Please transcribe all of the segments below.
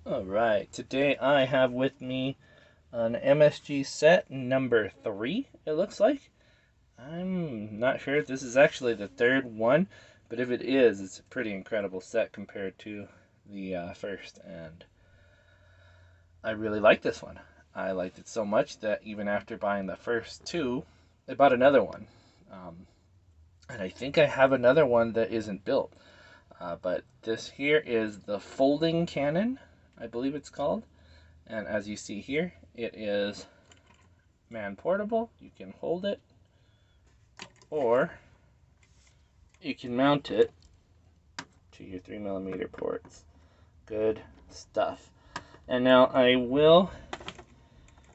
Alright, today I have with me an M.S.G set number 3, it looks like. I'm not sure if this is actually the third one, but if it is, it's a pretty incredible set compared to the first, and I really like this one. I liked it so much that even after buying the first two, I bought another one. And I think I have another one that isn't built. But this here is the folding cannon, I believe it's called. And as you see here, it is man portable. You can hold it, or you can mount it to your 3mm ports. Good stuff. And now I will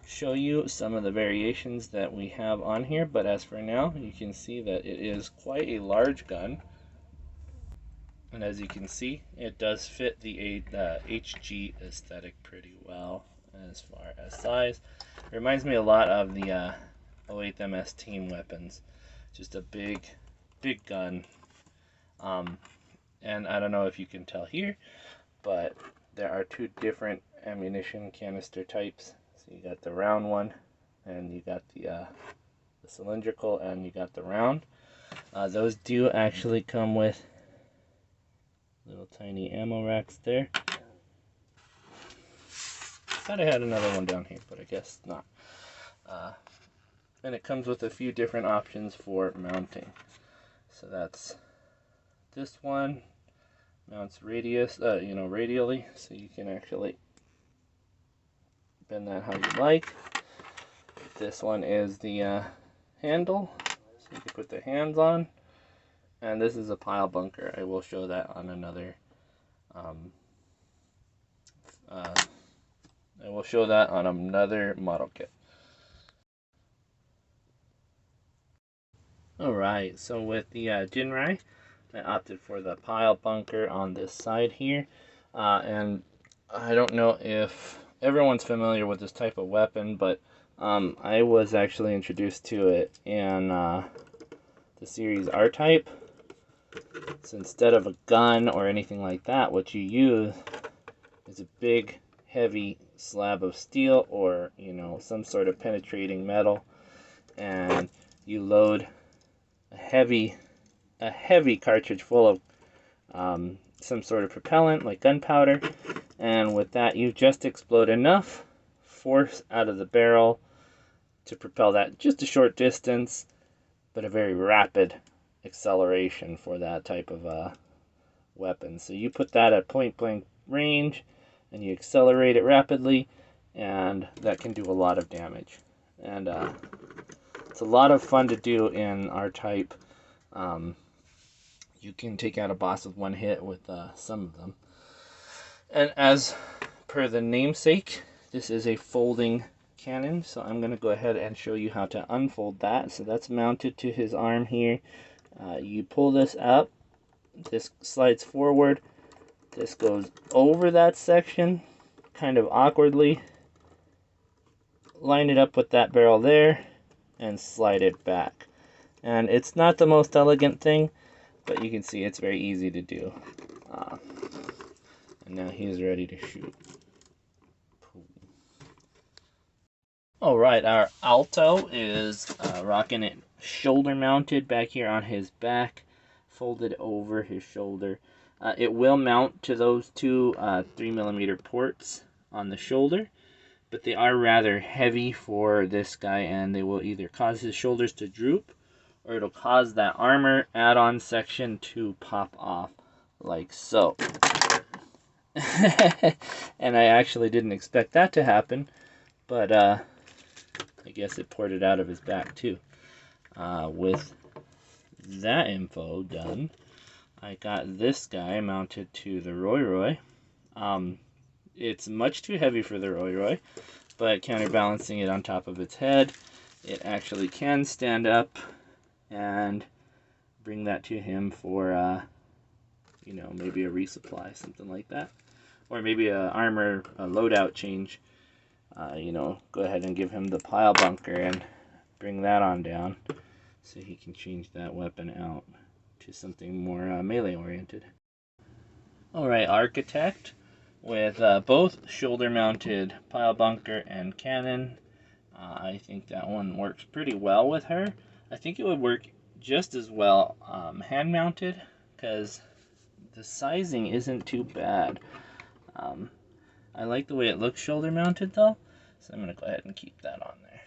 show you some of the variations that we have on here, but as for now, you can see that it is quite a large gun. And as you can see, it does fit the HG aesthetic pretty well as far as size. It reminds me a lot of the 08th MS team weapons. Just a big gun. And I don't know if you can tell here, but there are two different ammunition canister types. So you got the round one, and you got the cylindrical, and you got the round. Those do actually come with little tiny ammo racks there. Thought I had another one down here, but I guess not. And it comes with a few different options for mounting. So that's this one mounts radially, so you can actually bend that how you like. This one is the handle, so you can put the hands on. And this is a pile bunker. I will show that on another. Model kit. Alright, so with the Jinrai, I opted for the pile bunker on this side here. And I don't know if everyone's familiar with this type of weapon, but I was actually introduced to it in the series R-Type. So instead of a gun or anything like that, what you use is a big, heavy slab of steel or, some sort of penetrating metal, and you load a heavy cartridge full of some sort of propellant like gunpowder, and with that you just explode enough force out of the barrel to propel that just a short distance, but a very rapid acceleration for that type of weapon. So you put that at point blank range and you accelerate it rapidly, and that can do a lot of damage. And it's a lot of fun to do in R-Type. You can take out a boss with one hit with some of them. And as per the namesake, this is a folding cannon, so I'm going to go ahead and show you how to unfold that. So that's mounted to his arm here. You pull this up, this slides forward, this goes over that section kind of awkwardly, line it up with that barrel there, and slide it back. And it's not the most elegant thing, but you can see it's very easy to do. And now he's ready to shoot. Alright, our Alto is rocking it shoulder mounted back here on his back, folded over his shoulder. It will mount to those two 3mm ports on the shoulder, but they are rather heavy for this guy, and they will either cause his shoulders to droop, or it'll cause that armor add-on section to pop off like so. And I actually didn't expect that to happen, but I guess it poured it out of his back too. With that info done, I got this guy mounted to the Roy. It's much too heavy for the Roy, but counterbalancing it on top of its head, it actually can stand up and bring that to him for, maybe a resupply, something like that. Or maybe a armor loadout change. Go ahead and give him the pile bunker and bring that on down so he can change that weapon out to something more melee oriented. Alright, Architect. with both shoulder-mounted pile bunker and cannon. I think that one works pretty well with her. I think it would work just as well hand-mounted, because the sizing isn't too bad. I like the way it looks shoulder-mounted though, so I'm going to go ahead and keep that on there.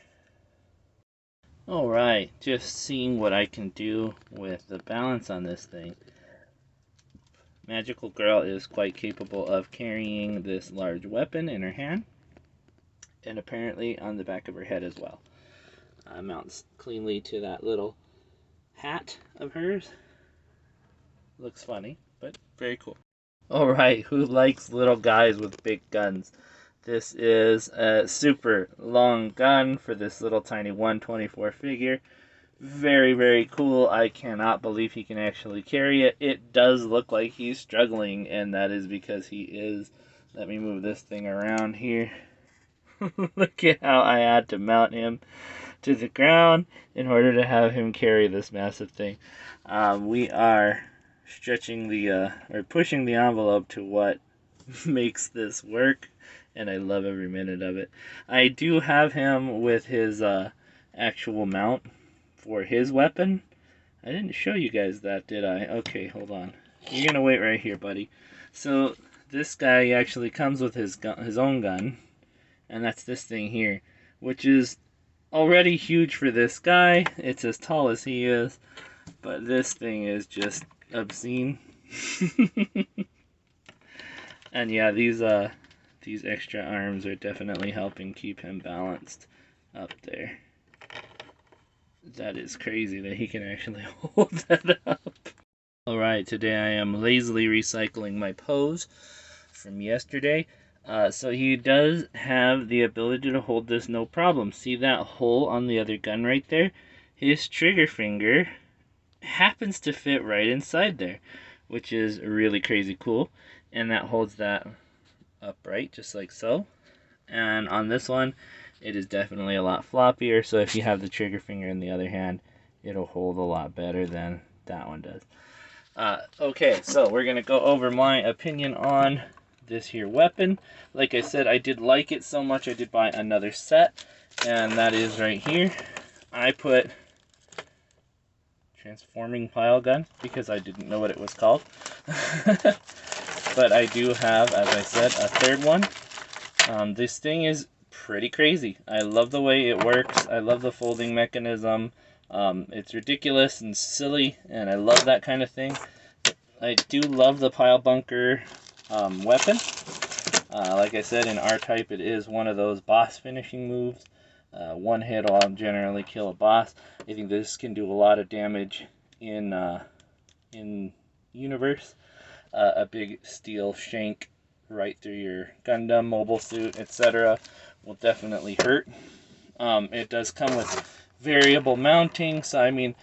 Alright, just seeing what I can do with the balance on this thing. Magical Girl is quite capable of carrying this large weapon in her hand, and apparently on the back of her head as well. Mounts cleanly to that little hat of hers. Looks funny, but very cool. Alright, who likes little guys with big guns? This is a super long gun for this little tiny 124 figure. Very, very cool. I cannot believe he can actually carry it. It does look like he's struggling, and that is because he is. Let me move this thing around here. Look at how I had to mount him to the ground in order to have him carry this massive thing. We are stretching or pushing the envelope to what makes this work, and I love every minute of it. I do have him with his actual mount for his weapon. I didn't show you guys that, did I? Okay, hold on. You're gonna wait right here, buddy. So this guy actually comes with his own gun, and that's this thing here, which is already huge for this guy. It's as tall as he is, but this thing is just obscene. And yeah, these extra arms are definitely helping keep him balanced up there. That is crazy that he can actually hold that up. Alright, today I am lazily recycling my pose from yesterday. So he does have the ability to hold this no problem. See that hole on the other gun right there? His trigger finger happens to fit right inside there, which is really crazy cool. And that holds that upright, just like so. And on this one, it is definitely a lot floppier, so if you have the trigger finger in the other hand, it'll hold a lot better than that one does. Okay, so we're going to go over my opinion on this here weapon. Like I said, I did like it so much I did buy another set, and that is right here. I put transforming pile gun because I didn't know what it was called. But I do have, as I said, a third one. This thing is pretty crazy. I love the way it works. I love the folding mechanism. It's ridiculous and silly, and I love that kind of thing. I do love the pile bunker weapon. Like I said, in R-Type, it is one of those boss finishing moves. One hit will generally kill a boss. I think this can do a lot of damage in universe. A big steel shank right through your Gundam, mobile suit, etc. will definitely hurt. It does come with variable mounting, so I mean,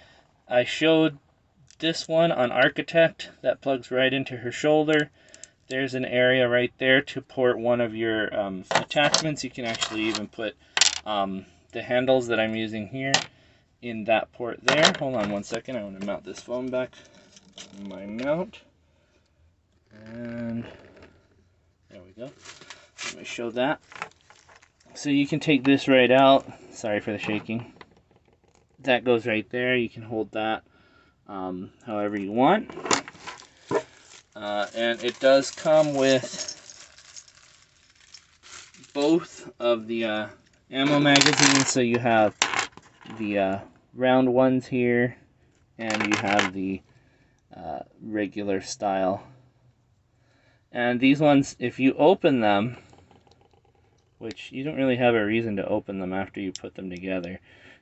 I showed this one on Architect that plugs right into her shoulder. There's an area right there to port one of your attachments. You can actually even put the handles that I'm using here in that port there. Hold on one second, I want to mount this phone back on my mount. And there we go. Let me show that. So you can take this right out. Sorry for the shaking. That goes right there. You can hold that however you want. And it does come with both of the ammo magazines. So you have the round ones here, and you have the regular style. And these ones, if you open them, which you don't really have a reason to open them after you put them together,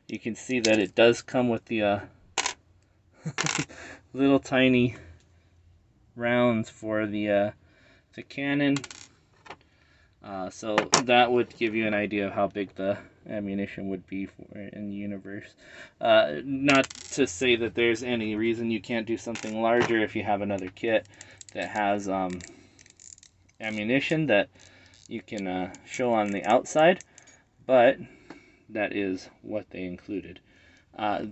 you can see that it does come with the little tiny rounds for the cannon. So that would give you an idea of how big the ammunition would be in the universe. Not to say that there's any reason you can't do something larger if you have another kit that has ammunition that you can show on the outside, but that is what they included.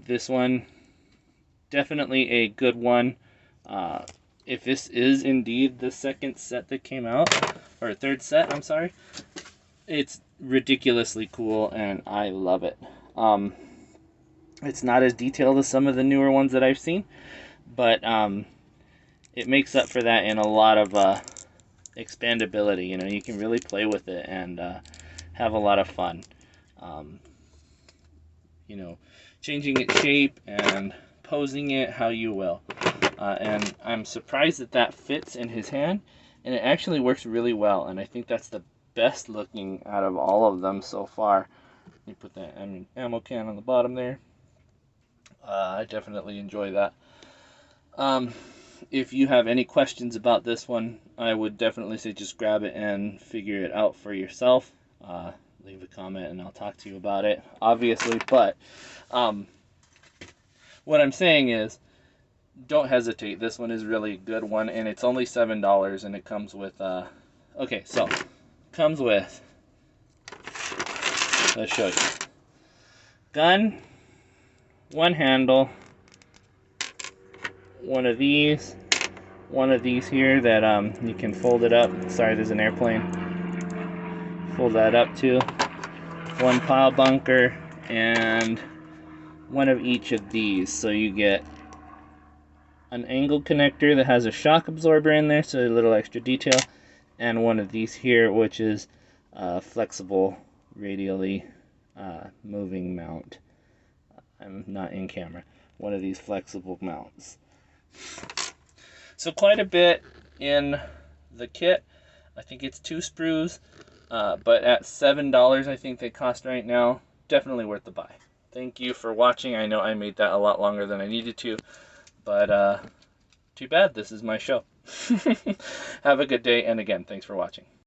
This one, definitely a good one. if this is indeed the second set that came out, or third set, I'm sorry, it's ridiculously cool and I love it. It's not as detailed as some of the newer ones that I've seen, but it makes up for that in a lot of expandability. You know, you can really play with it and have a lot of fun. You know, changing its shape and posing it how you will. And I'm surprised that that fits in his hand, and it actually works really well, and I think that's the best looking out of all of them so far. Let me put that ammo can on the bottom there. I definitely enjoy that. If you have any questions about this one, I would definitely say just grab it and figure it out for yourself. Leave a comment and I'll talk to you about it, obviously. But what I'm saying is, don't hesitate. This one is really a good one, and it's only $7, and it comes with, okay, so, comes with, let's show you. Gun, one handle, one of these here that you can fold it up. Sorry, there's an airplane. Fold that up too. One pile bunker, and one of each of these. So you get an angle connector that has a shock absorber in there, so a little extra detail, and one of these here, which is a flexible, radially moving mount. I'm not in camera. One of these flexible mounts. So quite a bit in the kit. I think it's 2 sprues, but at $7 I think they cost right now. Definitely worth the buy. Thank you for watching. I know I made that a lot longer than I needed to, but too bad. This is my show. Have a good day, and again, thanks for watching.